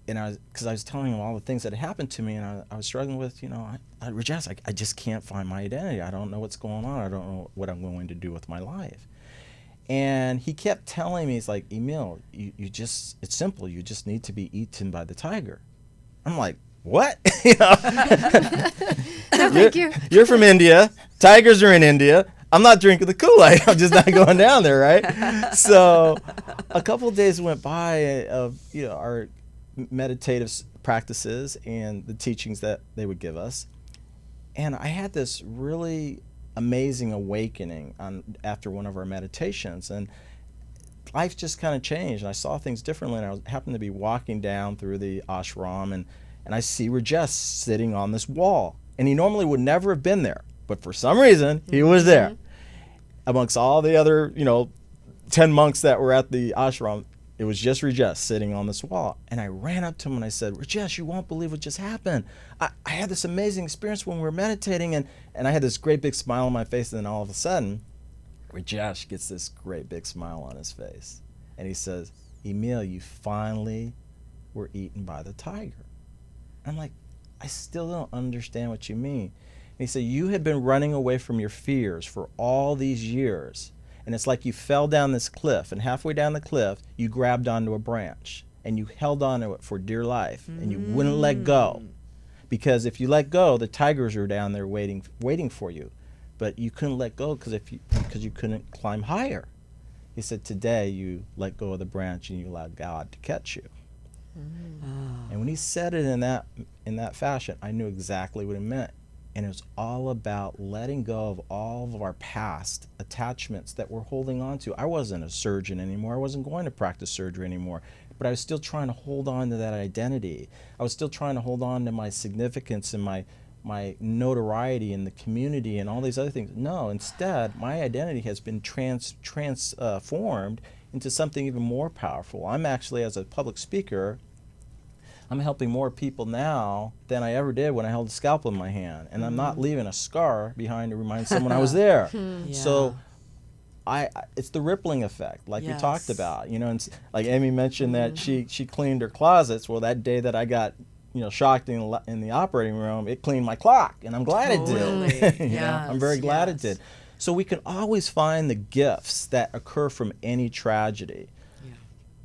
And because I was telling him all the things that had happened to me, and I was struggling with, Rajesh, I just can't find my identity. I don't know what's going on. I don't know what I'm going to do with my life. And he kept telling me, he's like, Emile, it's simple. You just need to be eaten by the tiger. I'm like, what? No, thank you. You're from India. Tigers are in India. I'm not drinking the Kool-Aid. I'm just not going down there, right? So a couple of days went by of our meditative practices and the teachings that they would give us, and I had this really amazing awakening after one of our meditations, and life just kind of changed, and I saw things differently. And I happened to be walking down through the ashram, and I see Rajesh sitting on this wall, and he normally would never have been there, but for some reason he was there amongst all the other 10 monks that were at the ashram. It was just Rajesh sitting on this wall. And I ran up to him and I said, Rajesh, you won't believe what just happened. I had this amazing experience when we were meditating, and I had this great big smile on my face, and then all of a sudden, Rajesh gets this great big smile on his face. And he says, Emile, you finally were eaten by the tiger. I'm like, I still don't understand what you mean. And he said, you had been running away from your fears for all these years. And it's like you fell down this cliff, and halfway down the cliff, you grabbed onto a branch, and you held onto it for dear life, and you wouldn't let go. Because if you let go, the tigers are down there waiting for you. But you couldn't let go because you couldn't climb higher. He said, today you let go of the branch and you allowed God to catch you. And when he said it in that fashion, I knew exactly what it meant. And it was all about letting go of all of our past attachments that we're holding on to. I wasn't a surgeon anymore. I wasn't going to practice surgery anymore. But I was still trying to hold on to that identity. I was still trying to hold on to my significance and my notoriety in the community and all these other things. No, instead, my identity has been transformed into something even more powerful. I'm actually, as a public speaker, I'm helping more people now than I ever did when I held a scalpel in my hand. And I'm not leaving a scar behind to remind someone I was there. Yeah. So it's the rippling effect, like we talked about. You know, and like Amy mentioned that she cleaned her closets. Well, that day that I got shocked in the operating room, it cleaned my clock, and I'm glad it did. You know, I'm very glad it did. So we can always find the gifts that occur from any tragedy.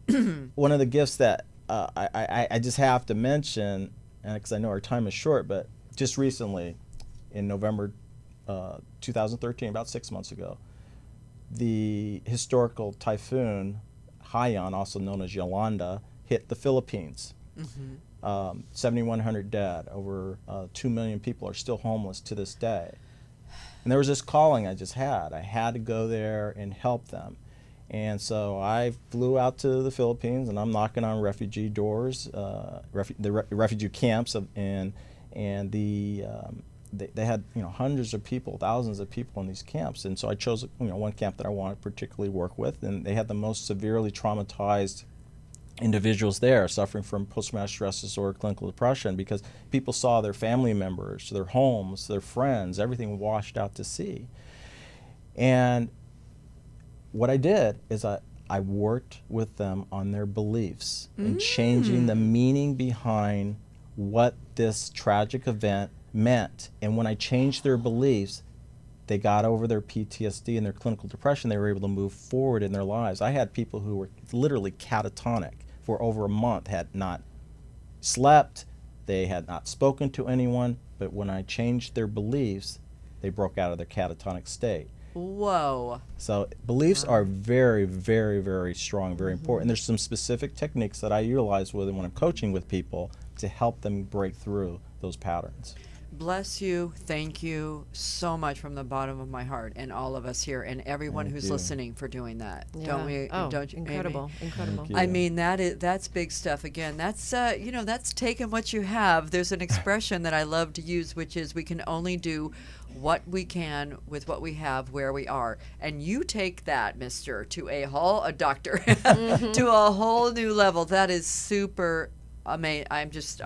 Yeah. One of the gifts that I just have to mention, because I know our time is short, but just recently, in November 2013, about 6 months ago, the historical typhoon Haiyan, also known as Yolanda, hit the Philippines. 7,100 dead. Over 2 million people are still homeless to this day. And there was this calling I just had. I had to go there and help them. And so I flew out to the Philippines, and I'm knocking on refugee doors, the refugee camps, and they had hundreds of people, thousands of people in these camps. And so I chose one camp that I wanted to particularly work with, and they had the most severely traumatized individuals there suffering from post-traumatic stress disorder, clinical depression, because people saw their family members, their homes, their friends, everything washed out to sea. And what I did is I worked with them on their beliefs and changing the meaning behind what this tragic event meant. And when I changed their beliefs, they got over their PTSD and their clinical depression. They were able to move forward in their lives. I had people who were literally catatonic for over a month, had not slept, they had not spoken to anyone, but when I changed their beliefs, they broke out of their catatonic state. Whoa. So beliefs are very, very, very strong, very important. There's some specific techniques that I utilize when I'm coaching with people to help them break through those patterns. Bless you. Thank you so much from the bottom of my heart, and all of us here, and everyone who's listening for doing that. Yeah. Don't we? Oh, don't you? incredible, Amy? incredible. You. I mean, that's big stuff. Again, that's that's taking what you have. There's an expression that I love to use, which is we can only do what we can with what we have where we are. And you take that, Mister, to a doctor, to a whole new level. That is super amazing. I'm just.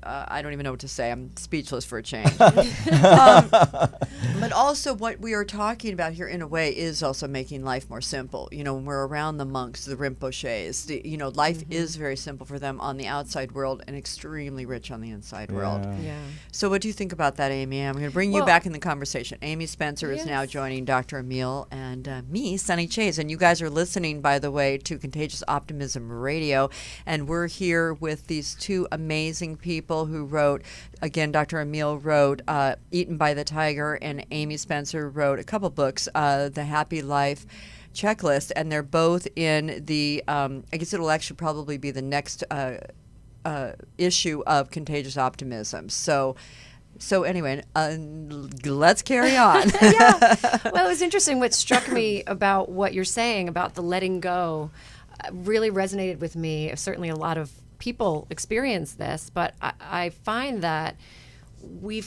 I don't even know what to say. I'm speechless for a change. But also what we are talking about here in a way is also making life more simple. When we're around the monks, the Rinpoches, life is very simple for them on the outside world and extremely rich on the inside world. Yeah. So what do you think about that, Amy? I'm going to bring you back in the conversation. Amy Spencer is now joining Dr. Emile and me, Sunny Chayes. And you guys are listening, by the way, to Contagious Optimism Radio. And we're here with these two amazing people who wrote, again, Dr. Emile wrote Eaten by the Tiger, and Amy Spencer wrote a couple books, The Happy Life Checklist, and they're both in the, I guess it'll actually probably be the next issue of Contagious Optimism. So anyway, let's carry on. Yeah. Well, it was interesting. What struck me about what you're saying about the letting go really resonated with me. Certainly a lot of people experience this, but I find that we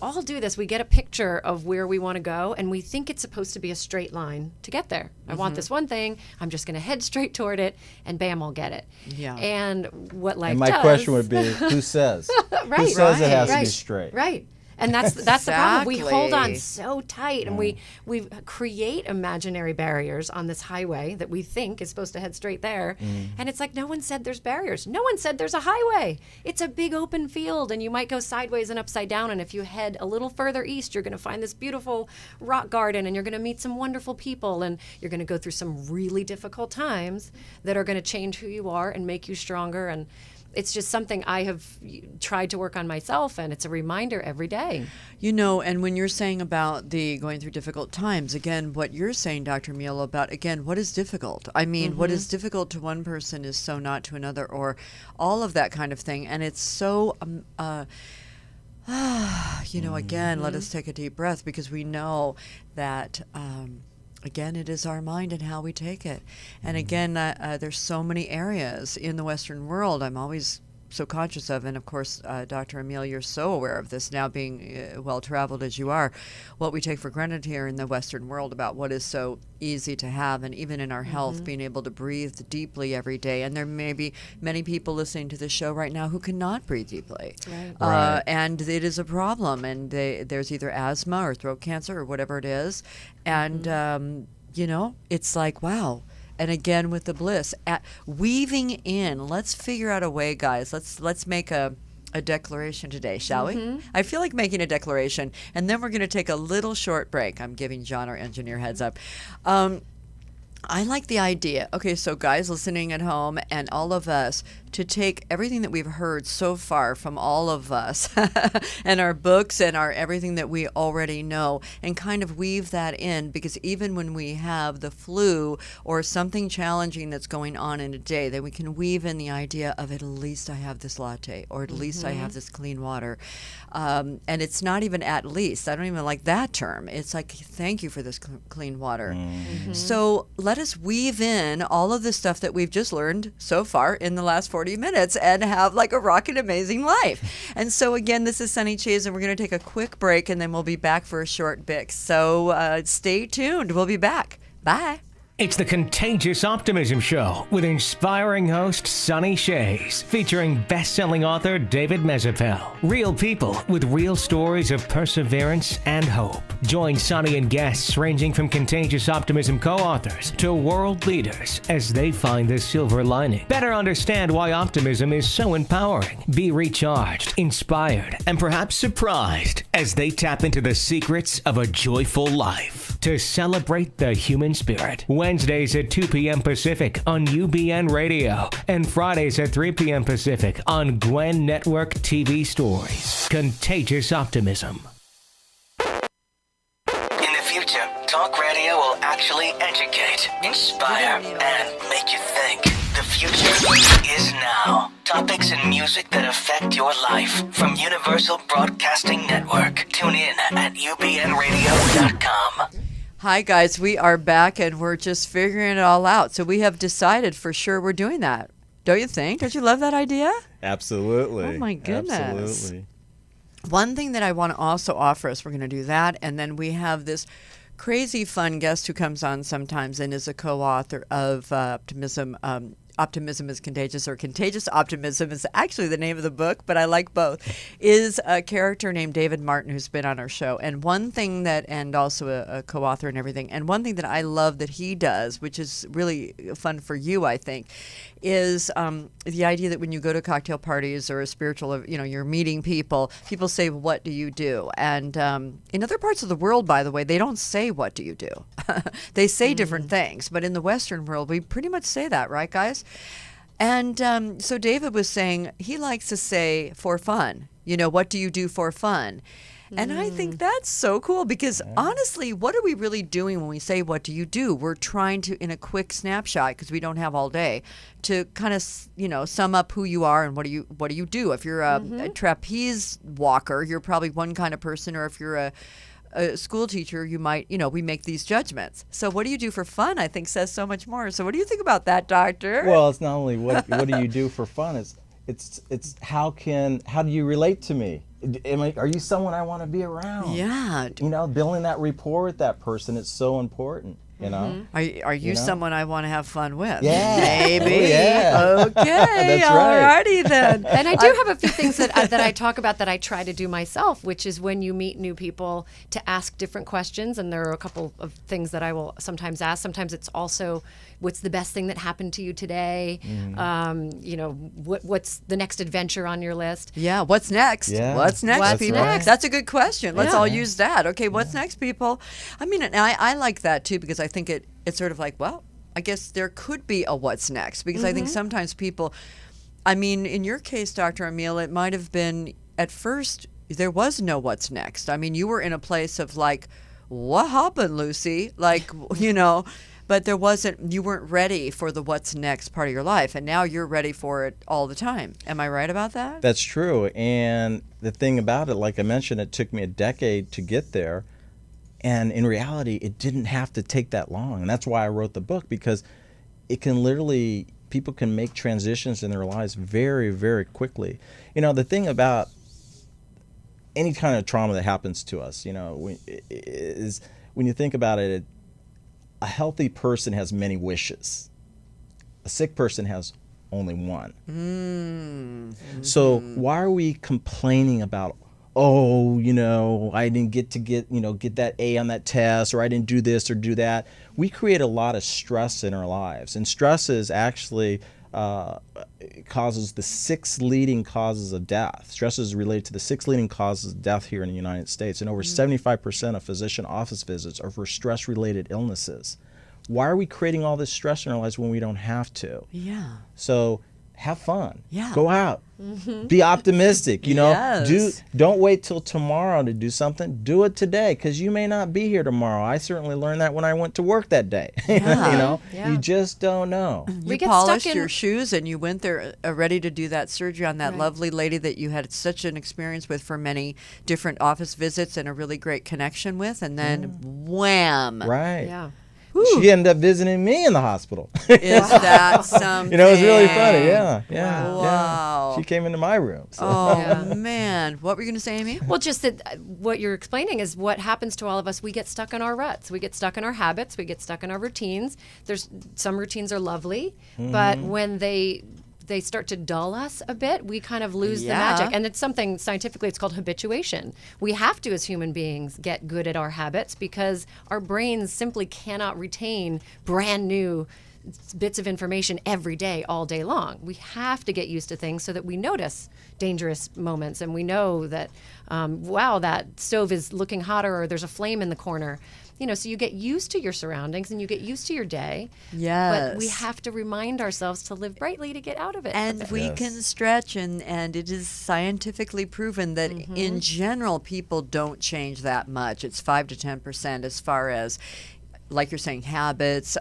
all do this. We get a picture of where we want to go, and we think it's supposed to be a straight line to get there. I want this one thing. I'm just going to head straight toward it, and bam, I'll get it. Yeah. And what life And my does, question would be, who says? Right, Who says it has to be right, straight? Right. And that's the problem. We hold on Exactly. so tight, and we create imaginary barriers on this highway that we think is supposed to head straight there. And it's like, no one said there's barriers. No one said there's a highway. It's a big open field, and you might go sideways and upside down. And if you head a little further east, you're going to find this beautiful rock garden, and you're going to meet some wonderful people, and you're going to go through some really difficult times that are going to change who you are and make you stronger. And it's just something I have tried to work on myself, and it's a reminder every day. And when you're saying about the going through difficult times, again, what you're saying, Dr. Emile, about, again, what is difficult? I mean, what is difficult to one person is so not to another, or all of that kind of thing. And it's so, Again, let us take a deep breath, because we know that, again, it is our mind and how we take it. And again, there's so many areas in the Western world I'm always so conscious of. And of course, Dr. Emile, you're so aware of this now, being well-traveled as you are, what we take for granted here in the Western world about what is so easy to have, and even in our health, being able to breathe deeply every day. And there may be many people listening to this show right now who cannot breathe deeply. Right. And it is a problem. And there's either asthma or throat cancer or whatever it is. And, it's like, wow. And again, with the bliss, weaving in, let's figure out a way, guys. Let's make a declaration today, shall we? I feel like making a declaration, and then we're going to take a little short break. I'm giving John, our engineer, heads up. I like the idea. Okay, so guys listening at home and all of us, to take everything that we've heard so far from all of us and our books and our everything that we already know, and kind of weave that in, because even when we have the flu or something challenging that's going on in a day, then we can weave in the idea of, at least I have this latte, or at least I have this clean water. And it's not even at least. I don't even like that term. It's like, thank you for this clean water. So let us weave in all of the stuff that we've just learned so far in the last 40 minutes and have like a rockin' amazing life. And so again, this is Sunny Chayes, and we're going to take a quick break, and then we'll be back for a short bit. So stay tuned. We'll be back. Bye. It's the Contagious Optimism Show with inspiring host Sunny Chayes, featuring best-selling author David Mezzapelle. Real people with real stories of perseverance and hope. Join Sunny and guests ranging from Contagious Optimism co-authors to world leaders as they find the silver lining. Better understand why optimism is so empowering. Be recharged, inspired, and perhaps surprised as they tap into the secrets of a joyful life. To celebrate the human spirit. Wednesdays at 2 p.m. Pacific on UBN Radio, and Fridays at 3 p.m. Pacific on Gwen Network TV Stories. Contagious Optimism. In the future, talk radio will actually educate, inspire, and make you think. The future is now. Topics and music that affect your life from Universal Broadcasting Network. Tune in at ubnradio.com. Hi, guys. We are back, and we're just figuring it all out. So we have decided for sure we're doing that. Don't you think? Don't you love that idea? Absolutely. Oh, my goodness. Absolutely. One thing that I want to also offer us, we're going to do that, and then we have this crazy fun guest who comes on sometimes and is a co-author of Optimism is Contagious, or Contagious Optimism is actually the name of the book, but I like both, is a character named David Martin who's been on our show. And one thing that, and also a co-author and everything, and one thing that I love that he does, which is really fun for you, I think, is the idea that when you go to cocktail parties or a spiritual, you're meeting people say, what do you do? And in other parts of the world, by the way, they don't say, what do you do? They say different things. But in the Western world, we pretty much say that, right, guys? And so David was saying he likes to say, for fun. What do you do for fun? And I think that's so cool, because honestly, what are we really doing when we say, what do you do? We're trying to, in a quick snapshot, because we don't have all day, to kind of, sum up who you are and what do you do. If you're a trapeze walker, you're probably one kind of person, or if you're a school teacher, you might, we make these judgments. So what do you do for fun, I think, says so much more. So what do you think about that, Doctor? Well, it's not only what do you do for fun, it's how do you relate to me? Are you someone I want to be around? Yeah. Building that rapport with that person is so important. Are you someone I want to have fun with? Yeah. Maybe. Oh, yeah. Okay. That's Alrighty then. And I do have a few things that I talk about that I try to do myself, which is when you meet new people to ask different questions. And there are a couple of things that I will sometimes ask. Sometimes it's also, what's the best thing that happened to you today? What's the next adventure on your list? Yeah. What's next? Yeah. What's next, What's people? next? That's a good question. Let's Yeah. all use that. Okay. What's next, people? I mean, and I like that too, because I think it's sort of like, well, I guess there could be a what's next, because I think sometimes people, in your case, Dr. Emile, it might have been at first there was no what's next. I mean, you were in a place of like, what happened, Lucy? Like, but you weren't ready for the what's next part of your life, and now you're ready for it all the time. Am I right about that? That's true. And the thing about it, like I mentioned, it took me a decade to get there. And in reality, it didn't have to take that long. And that's why I wrote the book, because it can literally, people can make transitions in their lives very, very quickly. You know, the thing about any kind of trauma that happens to us, you know, is when you think about it, a healthy person has many wishes. A sick person has only one. Mm-hmm. So why are we complaining about, oh, you know, I didn't get that A on that test, or I didn't do this or do that? We create a lot of stress in our lives, and stress is actually causes the 6 leading causes of death. Stress is related to the 6 leading causes of death here in the United States, and over 75% of physician office visits are for stress-related illnesses. Why are we creating all this stress in our lives when we don't have to? Yeah. So have fun. Yeah. Go out. Be optimistic. You know, Yes. don't wait till tomorrow to do something. Do it today, because you may not be here tomorrow. I certainly learned that when I went to work that day. Yeah. You know, Yeah. you just don't know. We You get polished stuck in- your shoes and you went there ready to do that surgery on that Right. lovely lady that you had such an experience with for many different office visits and a really great connection with, and then wham! Right. Yeah. She ended up visiting me in the hospital. Is that something? You know, it was really funny. Yeah. Wow. Yeah. She came into my room. So. Oh, Yeah. man. What were you going to say, Amy? Well, just that what you're explaining is what happens to all of us. We get stuck in our ruts. We get stuck in our habits. We get stuck in our routines. There's some routines are lovely, but when they start to dull us a bit, we kind of lose the magic. And it's something scientifically, it's called habituation. We have to, as human beings, get good at our habits because our brains simply cannot retain brand new bits of information every day, all day long. We have to get used to things so that we notice dangerous moments and we know that, wow, that stove is looking hotter, or there's a flame in the corner. You know, so you get used to your surroundings and you get used to your day. Yes. But we have to remind ourselves to live brightly to get out of it. And we Yes. can stretch, and it is scientifically proven that in general, people don't change that much. It's 5 to 10% as far as, like you're saying, habits,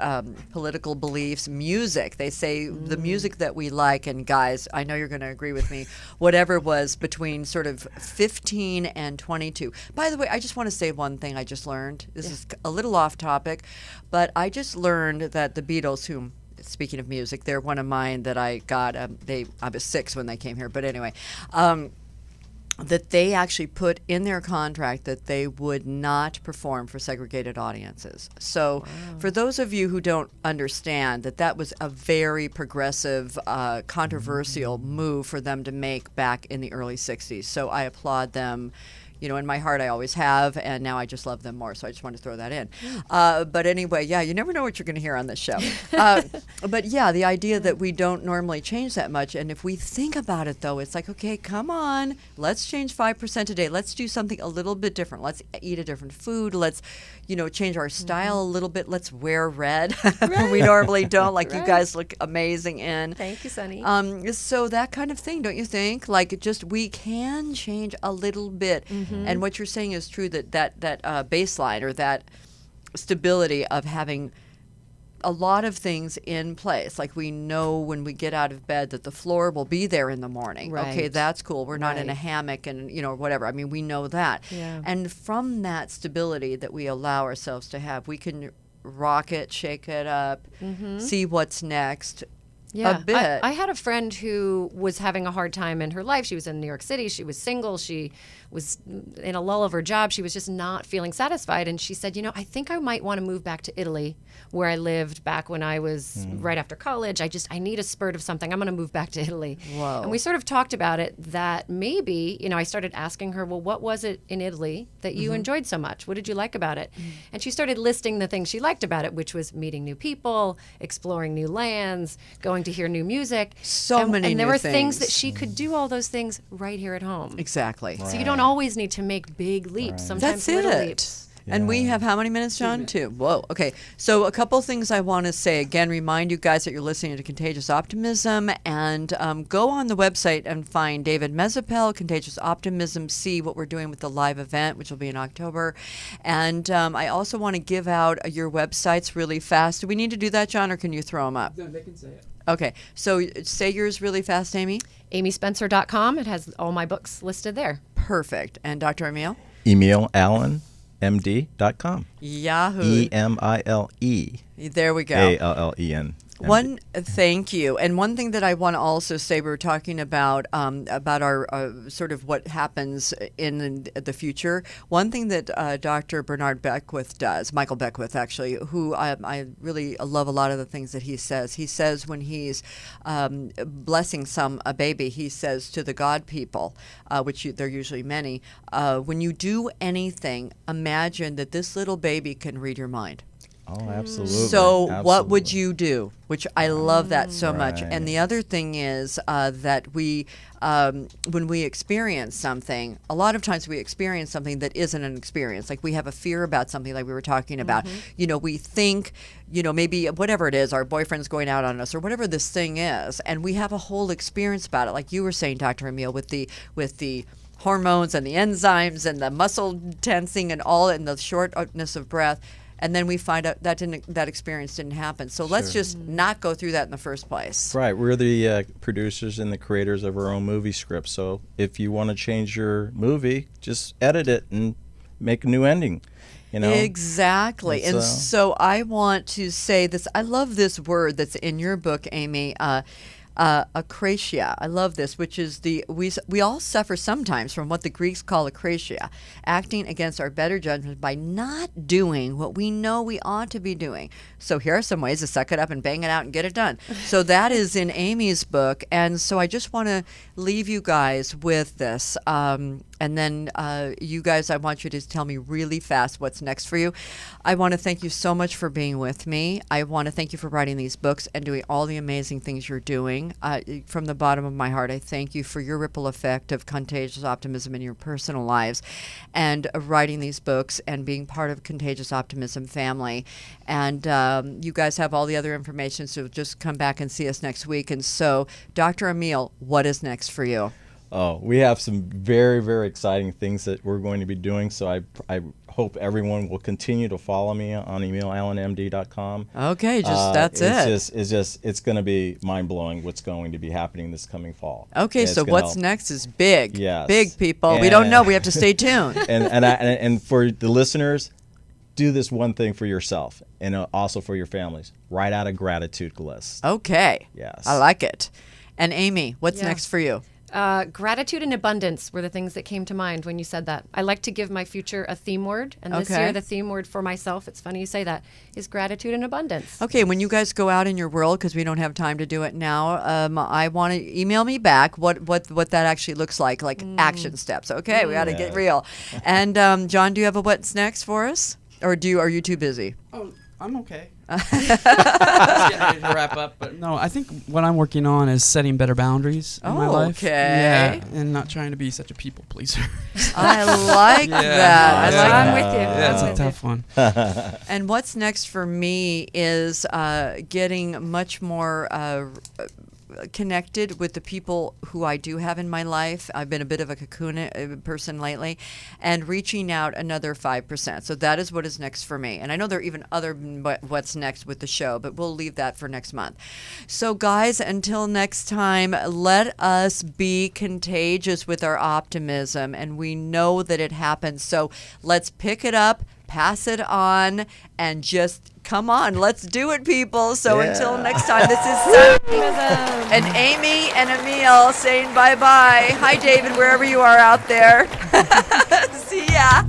political beliefs, music. They say the music that we like, and guys, I know you're going to agree with me, whatever was between sort of 15 and 22. By the way, I just want to say one thing I just learned. This is a little off topic, but I just learned that the Beatles, whom, speaking of music, they're one of mine that I got. I was 6 when they came here, but anyway. That they actually put in their contract that they would not perform for segregated audiences. So for those of you who don't understand that was a very progressive, controversial move for them to make back in the early 60s. So I applaud them. You know, in my heart, I always have, and now I just love them more. So I just want to throw that in. But anyway, yeah, you never know what you're going to hear on this show. But yeah, the idea that we don't normally change that much. And if we think about it, though, it's like, okay, come on, let's change 5% a day. Let's do something a little bit different. Let's eat a different food. Let's, you know, change our style a little bit. Let's wear red. We normally don't. Like, you guys look amazing in. Thank you, Sunny. So that kind of thing, don't you think? Like, just we can change a little bit. And what you're saying is true, that baseline, or that stability of having a lot of things in place. Like, we know when we get out of bed that the floor will be there in the morning. Okay, Right. that's cool. We're not in a Right. hammock and, you know, whatever. I mean, we know that. Yeah. And from that stability that we allow ourselves to have, we can rock it, shake it up, see what's next. Yeah, a bit. I had a friend who was having a hard time in her life. She was in New York City. She was single. She was in a lull of her job. She was just not feeling satisfied. And she said, you know, I think I might want to move back to Italy, where I lived back when I was right after college. I need a spurt of something. I'm going to move back to Italy. Whoa. And we sort of talked about it, that maybe, you know, I started asking her, well, what was it in Italy that you enjoyed so much? What did you like about it? And she started listing the things she liked about it, which was meeting new people, exploring new lands, going to hear new music. So many And there new were things that things. she could do all those things right here at home. Exactly. So you don't always need to make big leaps. Sometimes That's little it. leaps. And we have how many minutes, John? 2. Whoa. Okay. So a couple things I want to say. Again, remind you guys that you're listening to Contagious Optimism, and go on the website and find David Mezzapelle, Contagious Optimism, see what we're doing with the live event, which will be in October. And I also want to give out your websites really fast. Do we need to do that, John, or can you throw them up? No, they can say it. Okay. So say yours really fast, Amy. AmySpencer.com. It has all my books listed there. Perfect. And Dr. Emile? Emile Allen. MD.com. Yahoo. EMILE. There we go. ALLEN. Thank you. And one thing that I want to also say, we were talking about our sort of what happens in the future. One thing that Dr. Bernard Beckwith does, Michael Beckwith actually, who I really love a lot of the things that he says. He says when he's blessing a baby, he says to the God people, which they're usually many, when you do anything, imagine that this little baby can read your mind. Oh, absolutely. So what would Absolutely. you do? Which I love that so much. Right. And the other thing is that we, when we experience something, a lot of times we experience something that isn't an experience. Like we have a fear about something like we were talking about. You know, we think, maybe whatever it is, our boyfriend's going out on us or whatever this thing is. And we have a whole experience about it. Like you were saying, Dr. Emile, with the hormones and the enzymes and the muscle tensing and all, and the shortness of breath. And then we find out that experience didn't happen. So let's just not go through that in the first place. Right. We're the producers and the creators of our own movie script. So if you want to change your movie, just edit it and make a new ending. Exactly. And so I want to say this. I love this word that's in your book, Amy. Akrasia. I love this, which is we all suffer sometimes from what the Greeks call akrasia, acting against our better judgment by not doing what we know we ought to be doing. So here are some ways to suck it up and bang it out and get it done. So that is in Amy's book, and so I just want to leave you guys with this. And then you guys, I want you to tell me really fast what's next for you. I want to thank you so much for being with me. I want to thank you for writing these books and doing all the amazing things you're doing. From the bottom of my heart, I thank you for your ripple effect of contagious optimism in your personal lives and writing these books and being part of Contagious Optimism family. And you guys have all the other information, so just come back and see us next week. And so, Dr. Emile, what is next for you? Oh, we have some very, very exciting things that we're going to be doing. So I hope everyone will continue to follow me on emailallenmd.com. Okay, that's it. It's going to be mind-blowing what's going to be happening this coming fall. Okay, so what's next is big. Yes. Big, people. We don't know. We have to stay tuned. And for the listeners, do this one thing for yourself and also for your families. Write out a gratitude list. Okay. Yes. I like it. And Amy, what's next for you? Gratitude and abundance were the things that came to mind when you said that. I like to give my future a theme word, and this year the theme word for myself, it's funny you say that, is gratitude and abundance. Okay, when you guys go out in your world, because we don't have time to do it now, I want to email me back what that actually looks like action steps. Okay, we got to get real. And John, do you have a what's next for us? Or are you too busy? Oh, I'm okay. Just getting ready to wrap up, but no, I think what I'm working on is setting better boundaries in my life. Okay. Yeah, and not trying to be such a people pleaser. I like that. I'm with you. Yeah, it's a tough one. And what's next for me is getting much more connected with the people who I do have in my life. I've been a bit of a cocoon person lately, and reaching out another 5%. So that is what is next for me. And I know there are even other what's next with the show, but we'll leave that for next month. So guys, until next time, let us be contagious with our optimism, and we know that it happens. So let's pick it up, pass it on, and just come on, let's do it, people. So until next time, this is Sunny and Amy and Emile saying bye-bye. Hi, David, wherever you are out there. See ya.